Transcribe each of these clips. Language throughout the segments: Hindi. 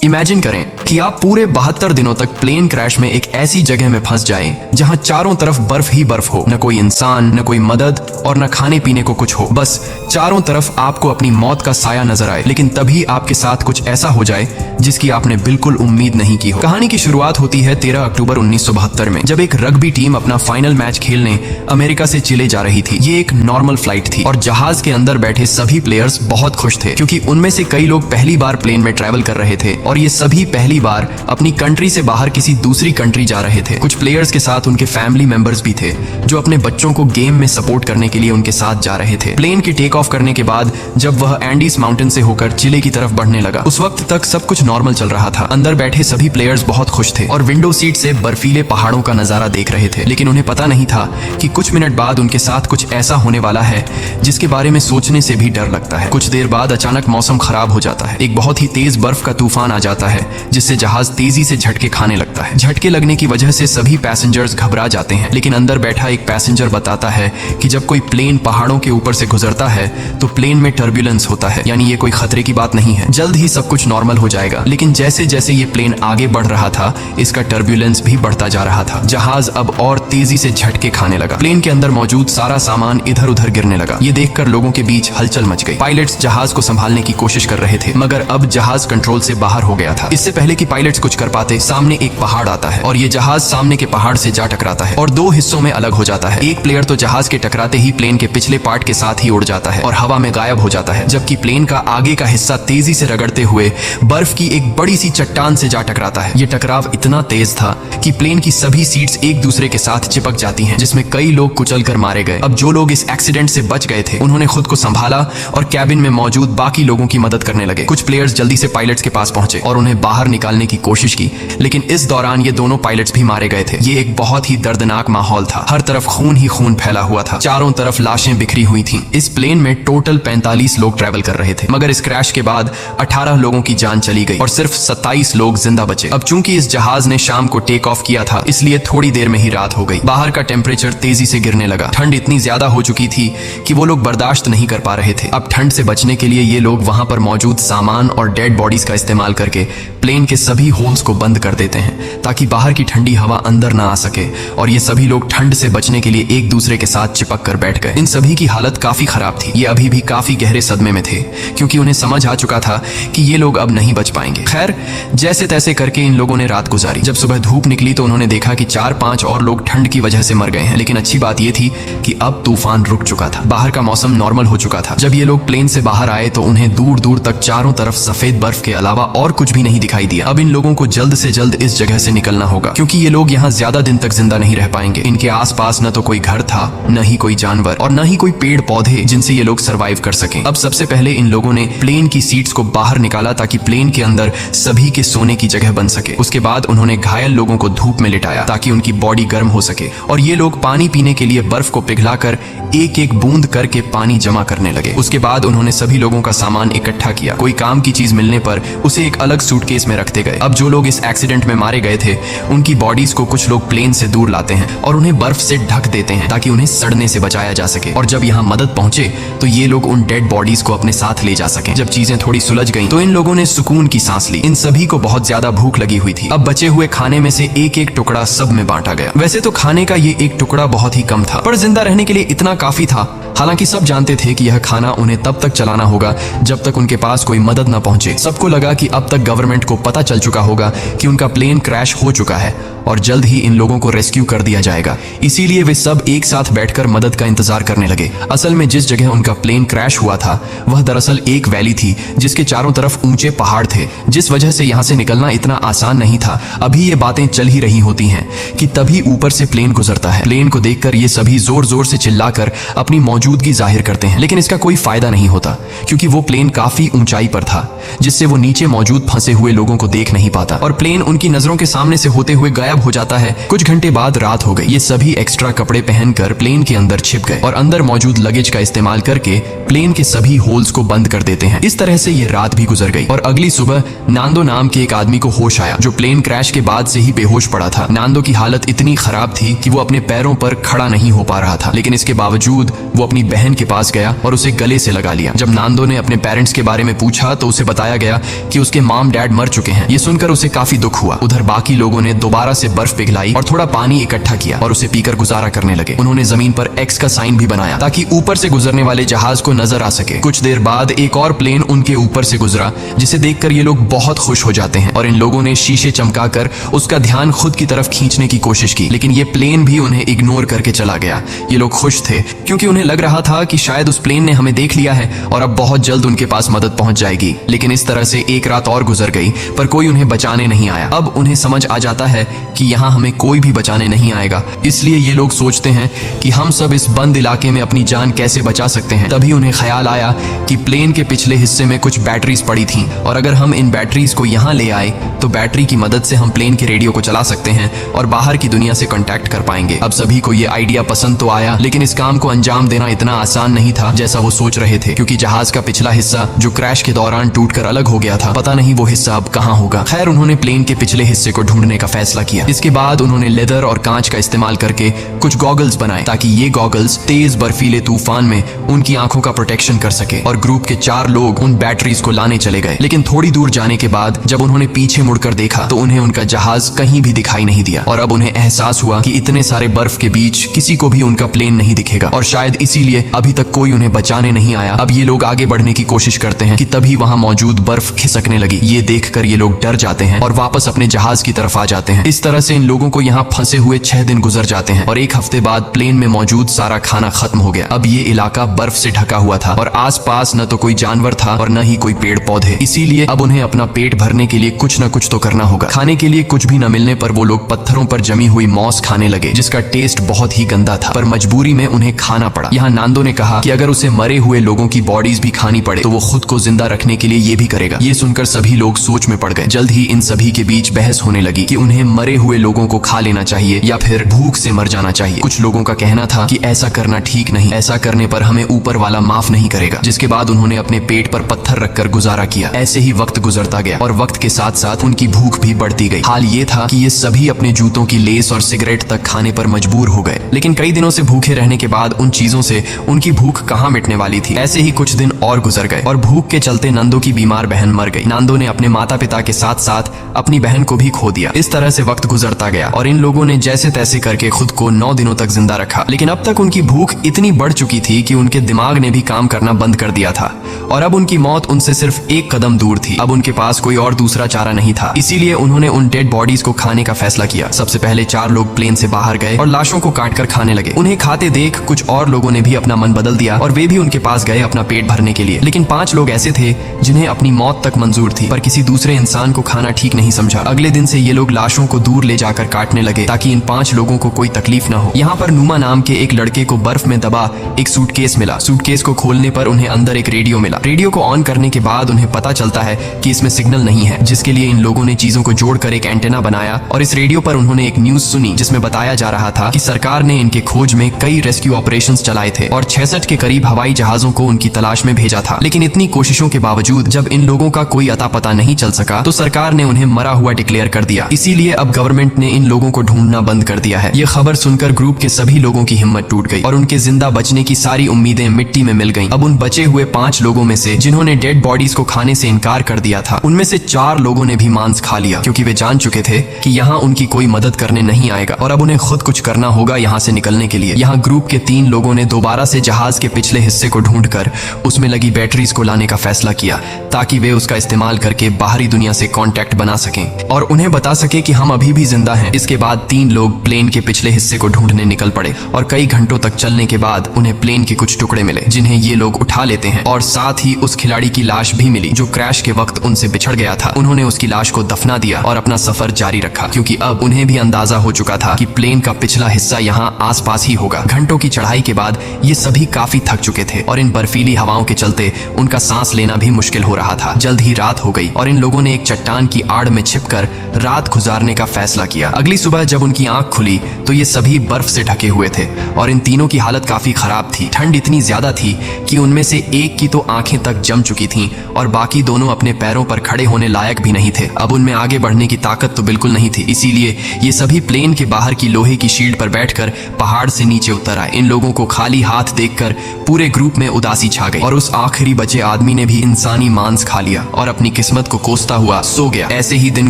इमेजिन करें कि आप पूरे 72 दिनों तक प्लेन क्रैश में एक ऐसी जगह में फंस जाएं जहां चारों तरफ बर्फ ही बर्फ हो, न कोई इंसान, न कोई मदद और न खाने पीने को कुछ हो। बस चारों तरफ आपको अपनी मौत का साया नजर आए, लेकिन तभी आपके साथ कुछ ऐसा हो जाए जिसकी आपने बिल्कुल उम्मीद नहीं की हो। कहानी की शुरुआत होती है 13 अक्टूबर 1972 में, जब एक रग्बी टीम अपना फाइनल मैच खेलने अमेरिका से चिले जा रही थी। ये एक नॉर्मल फ्लाइट थी और जहाज के अंदर बैठे सभी प्लेयर्स बहुत खुश थे, क्योंकि उनमें से कई लोग पहली बार प्लेन में ट्रैवल कर रहे थे और ये सभी पहली बार अपनी कंट्री से बाहर किसी दूसरी कंट्री जा रहे थे। कुछ प्लेयर्स के साथ उनके फैमिली मेंबर्स भी थे जो अपने बच्चों को गेम में सपोर्ट करने के लिए उनके साथ जा रहे थे। प्लेन की टेक ऑफ करने के बाद जब वह एंडीज माउंटेन से होकर चिले की तरफ बढ़ने लगा, उस वक्त तक सब कुछ नॉर्मल चल रहा था। अंदर बैठे सभी प्लेयर्स बहुत खुश थे और विंडो सीट से बर्फीले पहाड़ों का नजारा देख रहे थे, लेकिन उन्हें पता नहीं था कि कुछ मिनट बाद उनके साथ कुछ ऐसा होने वाला है जिसके बारे में सोचने से भी डर लगता है। कुछ देर बाद अचानक मौसम खराब हो जाता है। एक बहुत ही तेज बर्फ का तूफान आ जाता है जिससे जहाज तेजी से झटके खाने लगता है। झटके लगने की वजह से सभी पैसेंजर्स घबरा जाते हैं, लेकिन अंदर बैठा एक पैसेंजर बताता है कि जब कोई प्लेन पहाड़ों के ऊपर से गुजरता है तो प्लेन में टर्बुलेंस होता है, यानी ये कोई खतरे की बात नहीं है, जल्द ही सब कुछ नॉर्मल हो जाएगा। लेकिन जैसे जैसे ये प्लेन आगे बढ़ रहा था, इसका टर्बुलेंस भी बढ़ता जा रहा था। जहाज अब और तेजी से झटके खाने लगा। प्लेन के अंदर मौजूद सारा सामान इधर उधर गिरने लगा। ये देखकर लोगों के बीच हलचल मच गई। पायलट्स जहाज को संभालने की कोशिश कर रहे थे, मगर अब जहाज कंट्रोल से बाहर हो गया था। इससे पहले कि पायलट्स कुछ कर पाते, सामने एक पहाड़ आता है और ये जहाज सामने के पहाड़ से जा टकराता है और दो हिस्सों में अलग हो जाता है। एक प्लेयर तो जहाज के टकराते ही प्लेन के पिछले पार्ट के साथ ही उड़ जाता है और हवा में गायब हो जाता है, जबकि प्लेन का आगे का हिस्सा तेजी से रगड़ते हुए बर्फ की एक बड़ी सी चट्टान से जा टकराता है। ये टकराव इतना तेज था कि प्लेन की सभी सीट्स एक दूसरे के साथ चिपक जाती हैं, जिसमें कई लोग कुचल कर मारे गए। अब जो लोग इस एक्सीडेंट से बच गए थे, उन्होंने खुद को संभाला और कैबिन में मौजूद बाकी लोगों की मदद करने लगे। कुछ प्लेयर्स जल्दी से पायलट्स के पास पहुंचे और उन्हें बाहर निकालने की कोशिश की, लेकिन इस दौरान ये दोनों पायलट्स भी मारे गए थे। ये एक बहुत ही दर्दनाक माहौल था। हर तरफ खून ही खून फैला हुआ था। चारों तरफ लाशें बिखरी हुई थीं। इस प्लेन में टोटल 45 लोग ट्रैवल कर रहे थे, मगर इस क्रैश के बाद 18 लोगों की जान चली गई और सिर्फ 27 लोग जिंदा बचे। अब चूंकि इस जहाज ने शाम को टेक ऑफ किया था, इसलिए थोड़ी देर में ही रात हो गई। बाहर का टेम्परेचर तेजी से गिरने लगा। ठंड इतनी ज्यादा हो चुकी थी कि वो लोग बर्दाश्त नहीं कर पा रहे थे। अब ठंड से बचने के लिए ये लोग वहां पर मौजूद सामान और डेड बॉडीज का इस्तेमाल करके प्लेन के सभी होल्स को बंद कर देते हैं ताकि बाहर की ठंडी हवा अंदर ना आ सके, और ये सभी लोग ठंड से बचने के लिए एक दूसरे के साथ चिपक कर बैठ गए। इन सभी की हालत काफी खराब थी। ये अभी भी काफी गहरे सदमे में थे, क्योंकि उन्हें समझ आ चुका था कि ये लोग अब नहीं बच पाएंगे। खैर, जैसे तैसे करके इन लोगों ने रात गुजारी। जब सुबह धूप निकली तो उन्होंने देखा कि 4-5 और लोग ठंड की वजह से मर गए हैं, लेकिन अच्छी बात यह थी कि अब तूफान रुक चुका था। बाहर का मौसम नॉर्मल हो चुका था। जब ये लोग प्लेन से बाहर आए तो उन्हें दूर दूर तक चारों तरफ सफेद बर्फ के अलावा और कुछ भी नहीं दिखाई दिया। अब इन लोगों को जल्द से जल्द इस जगह से निकलना होगा, क्योंकि ये लोग यहाँ ज्यादा दिन तक जिंदा नहीं रह पाएंगे। इनके आसपास न तो कोई घर था, न ही कोई जानवर और न ही कोई पेड़ पौधे जिनसे ये लोग सरवाइव कर सकें। अब सबसे पहले इन लोगों ने प्लेन की सीट्स को बाहर निकाला ताकि प्लेन के अंदर सभी के सोने की जगह बन सके। उसके बाद उन्होंने घायल लोगों को धूप में लिटाया ताकि उनकी बॉडी गर्म हो सके, और ये लोग पानी पीने के लिए बर्फ को पिघलाकर एक एक बूंद करके पानी जमा करने लगे। उसके बाद उन्होंने सभी लोगों का सामान इकट्ठा किया। कोई काम की चीज मिलने पर उसे एक अलग सूटकेस में रखते गए। अब जो लोग इस एक्सीडेंट में मारे गए थे, उनकी बॉडीज को कुछ लोग प्लेन से दूर लाते हैं और उन्हें बर्फ से ढक देते हैं ताकि उन्हें सड़ने से बचाया जा सके। और जब यहाँ मदद पहुंचे तो ये लोग उन डेड बॉडीज को अपने साथ ले जा सके। जब चीजें थोड़ी सुलझ गईं, तो इन लोगों ने सुकून की सांस ली। इन सभी को बहुत ज्यादा भूख लगी हुई थी। अब बचे हुए खाने में से एक एक टुकड़ा सब में बांटा गया। वैसे तो खाने का ये एक टुकड़ा बहुत ही कम था, पर जिंदा रहने के लिए इतना काफी था। हालांकि सब जानते थे कि यह खाना उन्हें तब तक चलाना होगा जब तक उनके पास कोई मदद न पहुंचे। सबको लगा कि अब तक गवर्नमेंट को पता चल चुका होगा कि उनका प्लेन क्रैश हो चुका है और जल्द ही इन लोगों को रेस्क्यू कर दिया जाएगा। इसीलिए वे सब एक साथ बैठकर मदद का इंतजार करने लगे। असल में जिस जगह उनका प्लेन क्रैश हुआ था, वह दरअसल एक वैली थी जिसके चारों तरफ ऊंचे पहाड़ थे, जिस वजह से यहाँ से निकलना इतना आसान नहीं था। अभी ये बातें चल ही रही होती हैं कि तभी ऊपर से प्लेन गुजरता है। प्लेन को देखकर ये सभी जोर जोर से चिल्लाकर अपनी मौजूदगी जाहिर करते हैं, लेकिन इसका कोई फायदा नहीं होता, क्योंकि वो प्लेन काफी ऊंचाई पर था, जिससे वो नीचे मौजूद फंसे हुए लोगों को देख नहीं पाता और प्लेन उनकी नजरों के सामने से होते हुए गायब गायब हो जाता है। कुछ घंटे बाद रात हो गई। ये सभी एक्स्ट्रा कपड़े पहनकर प्लेन के अंदर छिप गए और अंदर मौजूद लगेज का इस्तेमाल करके प्लेन के सभी होल्स को बंद कर देते हैं। इस तरह से ये रात भी गुजर गई और अगली सुबह नांदो नाम के एक आदमी को होश आया जो प्लेन क्रैश के बाद से ही बेहोश पड़ा था। नांदो की हालत इतनी खराब थी कि वो अपने पैरों पर खड़ा नहीं हो पा रहा था, लेकिन इसके बावजूद वो अपनी बहन के पास गया और उसे गले से लगा लिया। जब नांदो ने अपने पेरेंट्स के बारे में पूछा तो उसे बताया गया कि उसके मॉम डैड मर चुके हैं। ये सुनकर उसे काफी दुख हुआ। उधर बाकी लोगों ने दोबारा से बर्फ पिघलाई और थोड़ा पानी इकट्ठा किया और उसे पीकर गुजारा करने लगे। उन्होंने जमीन पर एक्स का साइन भी बनाया ताकि ऊपर से गुजरने वाले जहाज को नजर आ सके। कुछ देर बाद एक और प्लेन उनके ऊपर से गुजरा जिसे देखकर ये लोग बहुत खुश हो जाते हैं और इन लोगों ने शीशे चमकाकर उसका ध्यान खुद की तरफ खींचने की कोशिश की, लेकिन ये प्लेन भी उन्हें इग्नोर करके चला गया। ये लोग खुश थे क्योंकि उन्हें लग रहा था कि शायद उस प्लेन ने हमें देख लिया है और अब बहुत जल्द उनके पास मदद पहुंच जाएगी। लेकिन इस तरह से एक रात और गुजर गई पर कोई उन्हें बचाने नहीं आया। अब उन्हें समझ आ जाता है कि यहाँ हमें कोई भी बचाने नहीं आएगा, इसलिए ये लोग सोचते हैं कि हम सब इस बंद इलाके में अपनी जान कैसे बचा सकते हैं। तभी उन्हें ख्याल आया कि प्लेन के पिछले हिस्से में कुछ बैटरीज पड़ी थीं और अगर हम इन बैटरीज को यहाँ ले आए तो बैटरी की मदद से हम प्लेन के रेडियो को चला सकते हैं और बाहर की दुनिया से कांटेक्ट कर पाएंगे। अब सभी को ये आइडिया पसंद तो आया, लेकिन इस काम को अंजाम देना इतना आसान नहीं था जैसा वो सोच रहे थे, क्योंकि जहाज का पिछला हिस्सा जो क्रैश के दौरान टूटकर अलग हो गया था, पता नहीं वो हिस्सा अब कहाँ होगा। खैर उन्होंने प्लेन के पिछले हिस्से को ढूंढने का फैसला किया। इसके बाद उन्होंने लेदर और कांच का इस्तेमाल करके कुछ गॉगल्स बनाए ताकि ये गॉगल्स तेज बर्फीले तूफान में उनकी आंखों का प्रोटेक्शन कर सके। और ग्रुप के 4 लोग उन बैटरीज को लाने चले गए, लेकिन थोड़ी दूर जाने के बाद जब उन्होंने पीछे मुड़कर देखा तो उन्हें उनका जहाज कहीं भी दिखाई नहीं दिया और अब उन्हें एहसास हुआ कि इतने सारे बर्फ के बीच किसी को भी उनका प्लेन नहीं दिखेगा और शायद इसीलिए अभी तक कोई उन्हें बचाने नहीं आया। अब ये लोग आगे बढ़ने की कोशिश करते हैं कि तभी वहां मौजूद बर्फ खिसकने लगी। ये देखकर ये लोग डर जाते हैं और वापस अपने जहाज की तरफ आ जाते हैं। इस तरह से इन लोगों को यहाँ फंसे हुए 6 दिन गुजर जाते हैं और 1 हफ्ते बाद प्लेन में मौजूद सारा खाना खत्म हो गया। अब ये इलाका बर्फ से ढका हुआ था और आसपास न तो कोई जानवर था और न ही कोई पेड़ पौधे, इसीलिए अब उन्हें अपना पेट भरने के लिए कुछ न कुछ तो करना होगा। खाने के लिए कुछ भी न मिलने पर वो लोग पत्थरों पर जमी हुई मॉस खाने लगे जिसका टेस्ट बहुत ही गंदा था, पर मजबूरी में उन्हें खाना पड़ा। यहाँ नांदो ने कहा कि अगर उसे मरे हुए लोगों की बॉडीज भी खानी पड़े तो वो खुद को जिंदा रखने के लिए ये भी करेगा। ये सुनकर सभी लोग सोच में पड़ गए। जल्द ही इन सभी के बीच बहस होने लगी कि उन्हें मरे हुए लोगों को खा लेना चाहिए या फिर भूख से मर जाना चाहिए। कुछ लोगों का कहना था कि ऐसा करना ठीक नहीं, ऐसा करने पर हमें ऊपर वाला माफ नहीं करेगा। जिसके बाद उन्होंने अपने पेट पर पत्थर रखकर गुजारा किया। ऐसे ही वक्त गुजरता गया और वक्त के साथ साथ उनकी भूख भी बढ़ती गई। हाल ये था कि ये सभी अपने जूतों की लेस और सिगरेट तक खाने पर मजबूर हो गए, लेकिन कई दिनों से भूखे रहने के बाद उन चीजों से उनकी भूख कहाँ मिटने वाली थी। ऐसे ही कुछ दिन और गुजर गए और भूख के चलते नंदो की बीमार बहन मर गई। नांदो ने अपने माता पिता के साथ साथ अपनी बहन को भी खो दिया। इस तरह से वक्त गुजरता गया और इन लोगों ने जैसे तैसे करके खुद को 9 दिनों तक जिंदा रखा, लेकिन अब तक उनकी भूख इतनी बढ़ चुकी थी कि उनके दिमाग ने भी काम करना बंद कर दिया था और अब उनकी मौत उनसे सिर्फ 1 कदम दूर थी। अब उनके पास कोई और दूसरा चारा नहीं था, इसीलिए उन्होंने उन डेड बॉडीज को खाने का फैसला किया। सबसे पहले 4 लोग प्लेन से बाहर गए और लाशों को काटकर खाने लगे। उन्हें खाते देख कुछ और लोगों ने भी अपना मन बदल दिया और वे भी उनके पास गए अपना पेट भरने के लिए। लेकिन 5 लोग ऐसे थे जिन्हें अपनी मौत तक मंजूर थी, पर किसी दूसरे इंसान को खाना ठीक नहीं समझा। अगले दिन से ये लोग लाशों को दूर ले जाकर काटने लगे ताकि इन 5 लोगों को कोई तकलीफ न हो। यहाँ पर नुमा नाम के एक लड़के को बर्फ में दबा एक सूटकेस मिला। सूटकेस को खोलने पर उन्हें अंदर एक रेडियो मिला। रेडियो को ऑन करने के बाद उन्हें पता चलता है कि इसमें सिग्नल नहीं है, जिसके लिए इन लोगों ने चीजों को जोड़कर एक एंटेना बनाया और इस रेडियो पर उन्होंने एक न्यूज सुनी जिसमें बताया जा रहा था कि सरकार ने इनके खोज में कई रेस्क्यू ऑपरेशंस चलाए थे और 66 के करीब हवाई जहाजों को उनकी तलाश में भेजा था। लेकिन इतनी कोशिशों के बावजूद जब इन लोगों का कोई अता पता नहीं चल सका तो सरकार ने उन्हें मरा हुआ डिक्लेयर कर दिया। इसीलिए अब गवर्नमेंट ने इन लोगों को ढूंढना बंद कर दिया है। ये खबर सुनकर ग्रुप के सभी लोगों की हिम्मत टूट गई और उनके जिंदा बचने की सारी उम्मीदें मिट्टी में मिल गईं। अब उन बचे हुए 5 लोगों में से जिन्होंने डेड बॉडीज को खाने से इनकार कर दिया था, उनमें से 4 लोगों ने भी मांस खा लिया क्योंकि वे जान चुके थे कि यहाँ उनकी कोई मदद करने नहीं आएगा और अब उन्हें खुद कुछ करना होगा यहाँ से निकलने के लिए। यहाँ ग्रुप के 3 लोगों ने दोबारा से जहाज के पिछले हिस्से को ढूंढकर उसमें लगी बैटरीज को लाने का फैसला किया ताकि वे उसका इस्तेमाल करके बाहरी दुनिया से कांटेक्ट बना सकें और उन्हें बता सके कि हम अभी भी जिंदा हैं। इसके बाद 3 लोग प्लेन के पिछले हिस्से को ढूंढने निकल पड़े और कई घंटों तक चलने के बाद उन्हें प्लेन के कुछ टुकड़े मिले जिन्हें ये लोग उठा लेते हैं और साथ ही उस खिलाड़ी की लाश भी मिली जो क्रैश के वक्त उनसे बिछड़ गया था। उन्होंने उसकी लाश को दफना दिया और अपना सफर जारी रखा क्योंकि अब उन्हें भी अंदाजा हो चुका था कि प्लेन का पिछला हिस्सा यहाँ आसपास ही होगा। घंटों की चढ़ाई के बाद ये सभी काफी थक चुके थे और इन बर्फीली हवाओं के चलते उनका सांस लेना भी मुश्किल हो रहा था। जल्द ही रात हो गई और इन लोगों ने एक चट्टान की आड़ में छिपकर रात गुजारने का फैसला किया। अगली सुबह जब उनकी आंख खुली तो ये सभी बर्फ से ढके हुए थे और इन तीनों की हालत काफी खराब थी। ठंड इतनी ज्यादा थी कि उनमें से एक की तो आंखें तक जम चुकी थीं और बाकी दोनों अपने पैरों पर खड़े होने लायक भी नहीं थे। अब उनमें आगे बढ़ने की ताकत तो बिल्कुल नहीं थी, इसीलिए ये सभी प्लेन के बाहर की लोहे की शील्ड पर बैठकर पहाड़ से नीचे उतर आए। इन लोगों को खाली हाथ देखकर पूरे ग्रुप में उदासी छा गई और उस आखिरी बचे आदमी ने भी इंसानी मांस खा लिया और अपनी किस्मत को कोसता हुआ सो गया। ऐसे ही दिन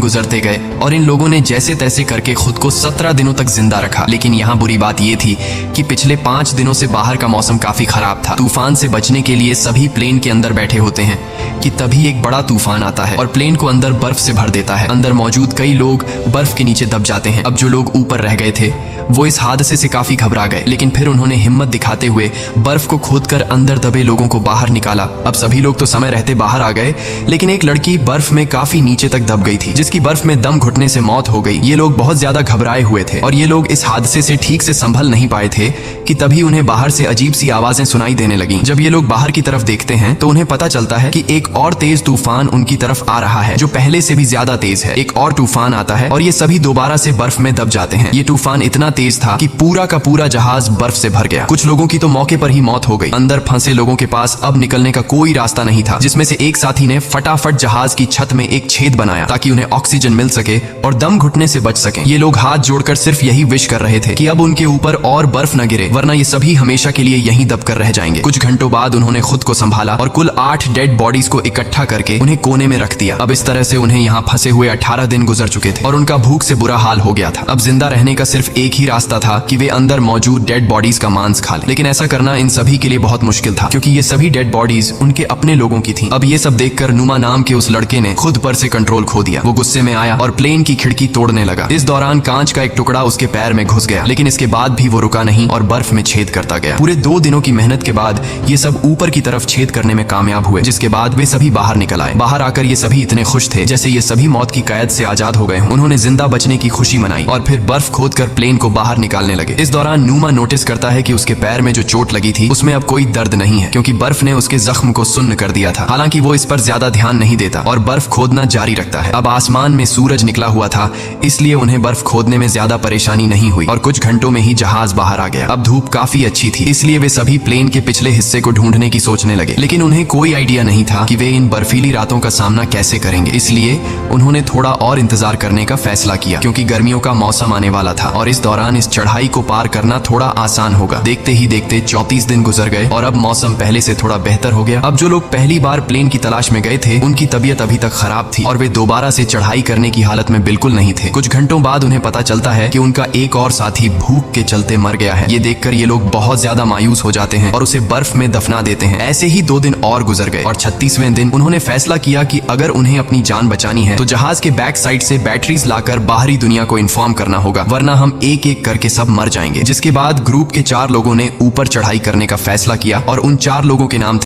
गुजरते गए और इन लोगों ने जैसे तैसे करके खुद को 17 दिनों तक जिंदा रखा। लेकिन यहाँ बुरी बात ये थी कि पिछले 5 दिनों से बाहर का मौसम काफी खराब था। तूफान से बचने के लिए सभी प्लेन के अंदर बैठे होते हैं कि तभी एक बड़ा तूफान आता है और प्लेन को अंदर बर्फ से भर देता है। अंदर मौजूद कई लोग बर्फ के नीचे दब जाते हैं। अब जो लोग ऊपर रह गए थे वो इस हादसे से काफी घबरा गए, लेकिन फिर उन्होंने हिम्मत दिखाते हुए बर्फ को खोदकर अंदर दबे लोगों को बाहर निकाला। अब सभी लोग तो समय रहते बाहर आ गए, लेकिन एक लड़की बर्फ में काफी नीचे तक दब गई थी, जिसकी बर्फ में दम घुटने से मौत हो गई। ये लोग बहुत ज्यादा घबराए हुए थे और ये लोग इस हादसे से ठीक से संभल नहीं पाए थे कि तभी उन्हें बाहर से अजीब सी आवाजें सुनाई देने लगी। जब ये लोग बाहर की तरफ देखते हैं तो उन्हें पता चलता है कि एक और तेज तूफान उनकी तरफ आ रहा है, जो पहले से भी ज्यादा तेज है। एक और तूफान आता है और ये सभी दोबारा से बर्फ में दब जाते हैं। ये तूफान इतना तेज था कि पूरा का पूरा जहाज बर्फ से भर गया। कुछ लोगों की तो मौके पर ही मौत हो गई। अंदर फंसे लोगों के पास अब निकलने का कोई रास्ता नहीं था, जिसमें से एक साथी ने फटाफट जहाज की छत में एक छेद बनाया ताकि उन्हें ऑक्सीजन मिल सके और दम घुटने से बच सके। ये लोग हाथ जोड़कर सिर्फ यही विश कर रहे थे कि अब उनके ऊपर और बर्फ न गिरे, वरना ये सभी हमेशा के लिए यहीं दबकर रह जाएंगे। कुछ घंटों बाद उन्होंने खुद को संभाला और कुल 8 डेड बॉडीज को इकट्ठा करके उन्हें कोने में रख दिया। अब इस तरह से उन्हें यहाँ फंसे हुए 18 दिन गुजर चुके थे और उनका भूख से बुरा हाल हो गया था। अब जिंदा रहने का सिर्फ एक ही रास्ता था कि वे अंदर मौजूद डेड बॉडीज का मांस खा लें। लेकिन ऐसा करना इन सभी के लिए बहुत मुश्किल था, क्योंकि ये सभी डेड बॉडीज उनके अपने लोगों की थीं। अब ये सब देखकर नुमा नाम के उस लड़के ने खुद पर से कंट्रोल खो दिया। वो गुस्से में आया और प्लेन की खिड़की तोड़ने लगा। इस दौरान कांच का एक टुकड़ा उसके पैर में घुस गया, लेकिन इसके बाद भी वो रुका नहीं और बर्फ में छेद करता गया। पूरे 2 दिनों की मेहनत के बाद ये सब ऊपर की तरफ छेद करने में कामयाब हुए, जिसके बाद वे सभी बाहर निकल आए। बाहर आकर ये सभी इतने खुश थे जैसे ये सभी मौत की कैद से आजाद हो गए हों। उन्होंने जिंदा बचने की खुशी मनाई और फिर बर्फ खोदकर प्लेन को बाहर निकालने लगे। इस दौरान नुमा नोटिस करता है कि उसके पैर में जो चोट लगी थी उसमें अब कोई दर्द नहीं है, क्योंकि बर्फ ने उसके जख्म को सुन्न कर दिया था। हालांकि वो इस पर ज्यादा ध्यान नहीं देता और बर्फ खोदना जारी रखता है। अब आसमान में सूरज निकला हुआ था, इसलिए उन्हें बर्फ खोदने में ज्यादा परेशानी नहीं हुई और कुछ घंटों में ही जहाज बाहर आ गया। अब धूप काफी अच्छी थी, इसलिए वे सभी प्लेन के पिछले हिस्से को ढूंढने की सोचने लगे, लेकिन उन्हें कोई आइडिया नहीं था कि वे इन बर्फीली रातों का सामना कैसे करेंगे। इसलिए उन्होंने थोड़ा और इंतजार करने का फैसला किया, क्योंकि गर्मियों का मौसम आने वाला था और इस दौरान इस चढ़ाई को पार करना थोड़ा आसान होगा। देखते ही देखते 34 दिन गुजर गए और अब मौसम पहले से थोड़ा बेहतर हो गया। अब जो लोग पहली बार प्लेन की तलाश में गए थे उनकी तबीयत अभी तक खराब थी और वे दोबारा से चढ़ाई करने की हालत में बिल्कुल नहीं थे। कुछ घंटों बाद उन्हें पता चलता है कि उनका एक और साथी भूख के चलते मर गया है। ये देखकर ये लोग बहुत ज्यादा मायूस हो जाते हैं और उसे बर्फ में दफना देते हैं। ऐसे ही 2 दिन और गुजर गए और 36वें दिन उन्होंने फैसला किया कि अगर उन्हें अपनी जान बचानी है तो जहाज के बैक साइड से बैटरीज लाकर बाहरी दुनिया को इन्फॉर्म करना होगा, वरना हम एक एक करके सब मर जाएंगे। जिसके बाद ग्रुप के 4 लोगों ने ऊपर चढ़ाई करने का फैसला किया और उन 4 लोगों के नाम